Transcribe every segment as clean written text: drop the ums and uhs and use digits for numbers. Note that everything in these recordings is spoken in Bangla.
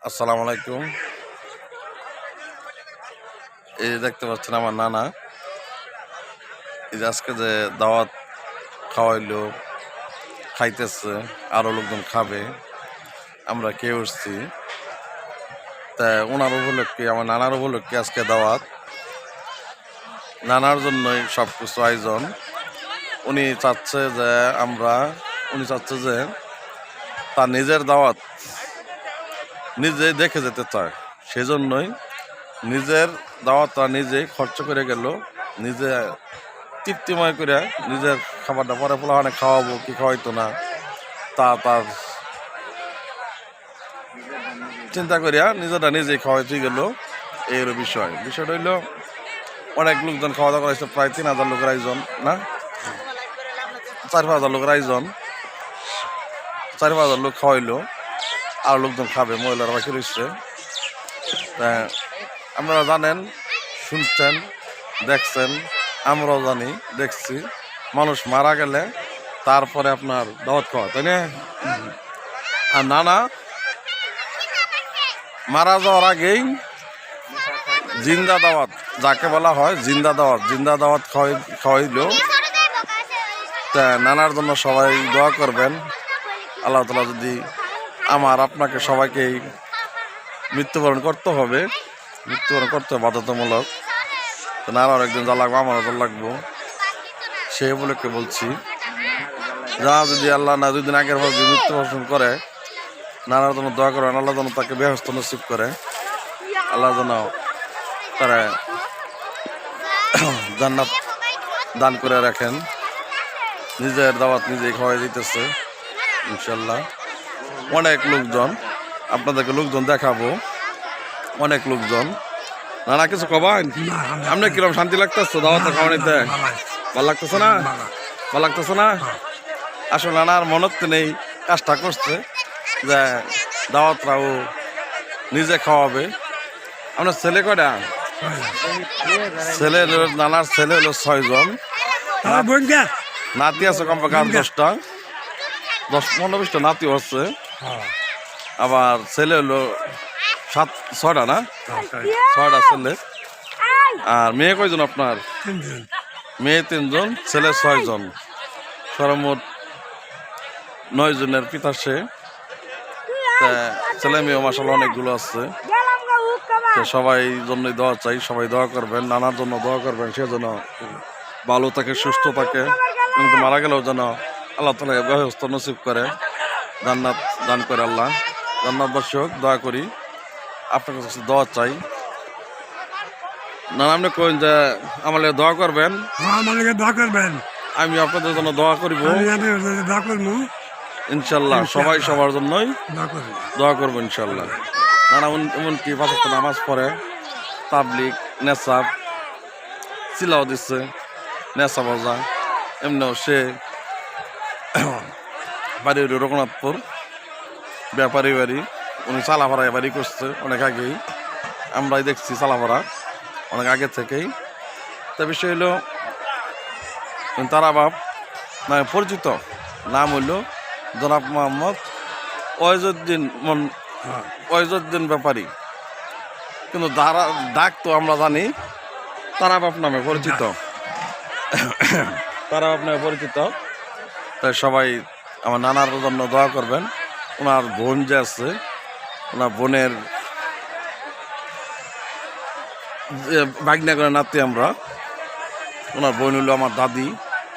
আসসালামু আলাইকুম। এই যে দেখতে পাচ্ছেন আমার নানা, এই যে আজকে যে দাওয়াত খাওয়াইলো, খাইতেছে, আরো লোকজন খাবে, আমরা খেয়ে উঠছি। তা ওনার উপলক্ষে, আমার নানার উপলক্ষে আজকে দাওয়াত, নানার জন্যই সব কিছু আয়োজন। উনি চাচ্ছে যে তার নিজের দাওয়াত নিজে দেখে যেতে চায়, সেজন্যই নিজের দাওয়াতটা নিজে খরচ করে গেল, নিজে তৃপ্তিময় করে নিজের খাবারটা পরে পোলাহানে খাওয়াবো কি খাওয়াইতো না তার চিন্তা করিয়া নিজেটা নিজেই খাওয়াইতে গেল। এর বিষয়টা হইল অনেক লোকজন খাওয়া দাওয়া করেছে, প্রায় 3,000 লোকের আয়োজন, না 4,000 লোকের আয়োজন, 4,000 লোক খাওয়াইলো, আর লোকজন খাবে, মহিলারা বাকি রয়েছে। আপনারা জানেন, শুনছেন, দেখছেন, আমরাও জানি, দেখছি, মানুষ মারা গেলে তারপরে আপনার দাওয়াত খাওয়া, তাই না? আর নানা মারা যাওয়ার আগেই জিন্দা দাওয়াত, যাকে বলা হয় জিন্দা দাওয়াত খাওয়াইল। তা নানার জন্য সবাই দোয়া করবেন। আল্লাহ তাআলা যদি আপনাকে সবাইকেই মৃত্যুবরণ করতে হবে বাধ্যতামূলক। তো নানার একদিন যা লাগবো, আমারও যা লাগবো, সেই উপলক্ষে বলছি, যা যদি আল্লাহ না 2 দিন আগের পর যদি মৃত্যুবরণ করে, নানার জন্য দোয়া করেন, আল্লাহ যেন তাকে বেহেশত নসিব করে, আল্লাহ যেন তারা জান্নাত দান করে রাখেন। নিজের দাওয়াত নিজেই খাওয়াই দিতেছে ইনশাল্লাহ। অনেক লোকজন, আপনাদেরকে লোকজন দেখাবো, অনেক লোকজন। নানা কিছু কবেন? আপনি কিরকম শান্তি লাগতেছে দাওয়াতে খাওয়ানিতে? ভালো লাগতেছে না? ভালো লাগতেছে না? আসলে নানার মনত নেই, কাজটা করছে যে দাওয়াতরাও নিজে খাওয়াবে। আপনার ছেলে কয়টা? নানার ছেলে হলো 6 জন, নাতি আছে কমপক্ষে 10টা, 10-15-20টা নাতিও আছে। আবার ছেলে হলো 6টা, না 6টা ছেলে। আর মেয়ে কয়জন আপনার? মেয়ে 3 জন, ছেলে 6 জন, সর্বমোট 9 জনের পিতা সে। ছেলে মেয়ে মাশাআল্লাহ অনেকগুলো আছে। সবাই জন্যই দোয়া চাই, সবাই দোয়া করবেন, নানার জন্য দোয়া করবেন, সে যেন ভালো থাকে, সুস্থ থাকে, কিন্তু মারা গেলেও যেন আল্লাহ তাআলা বেহেশত নসিব করে, জান্নাত দান করে আল্লাহ। জান্নাতবাসী হোক, দোয়া করি, আপনার কাছে দোয়া চাই। না আপনি কইন যে আমাকে দোয়া করবেন, আমি আপনাদের জন্য দোয়া করিব ইনশাল্লাহ। সবাই সবার জন্যই দোয়া করবো ইনশাল্লাহ। নানা এমনকি 5 ওয়াক্ত নামাজ পড়ে, তাবলিগ, নেশাব, চিলাও দিচ্ছে, নেশা বাজা। এমনিও সে বাড়ি রঘুনাথপুর, ব্যাপারী বাড়ি, উনি চালাভাড়ায় বাড়ি করছে অনেক আগেই, আমরাই দেখছি চালাভাড়া অনেক আগে থেকেই। তা বিষয় হইল তারা বাপ মানে পরিচিত নাম হইল জনাব মোহাম্মদ ওয়াইজউদ্দিন ব্যাপারী, কিন্তু ডাক তো আমরা জানি তারা বাপ নামে পরিচিত, তারা বাপ নামে পরিচিত। তাই সবাই আমার নানার জন্য দোয়া করবেন। ওনার বোন যে আছে, ওনার বোনের বাগনা করে নাতি আমরা, ওনার বোন হইল আমার দাদি,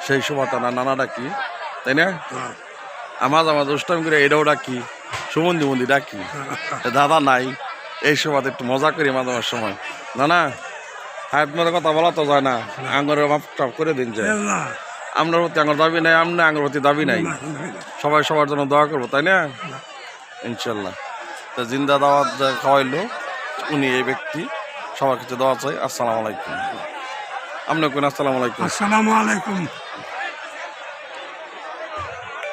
সেই সময় তারা নানা ডাকি, তাই না? আমার দুষ্টামি করে এটাও ডাকি, সুমন্দি ডাকি, দাদা নাই, এই সময় একটু মজা করি মাঝে মাঝে সময়। না হায়াত কথা বলা তো যায় না, আঙ্গুরের মাপটা করে দিন যে আপনার প্রতি আঙ্গুর দাবি নাই, আপনি আঙ্গুর প্রতি দাবি নাই, সবাই সবার জন্য দোয়া করবো, তাই না ইনশাল্লাহ। তো জিন্দা দাওয়াত খাওয়াইলো উনি, এই ব্যক্তি, সবার কাছে দোয়া চাই। আসসালামু আলাইকুম। আপনি কোন? আসসালামু আলাইকুম।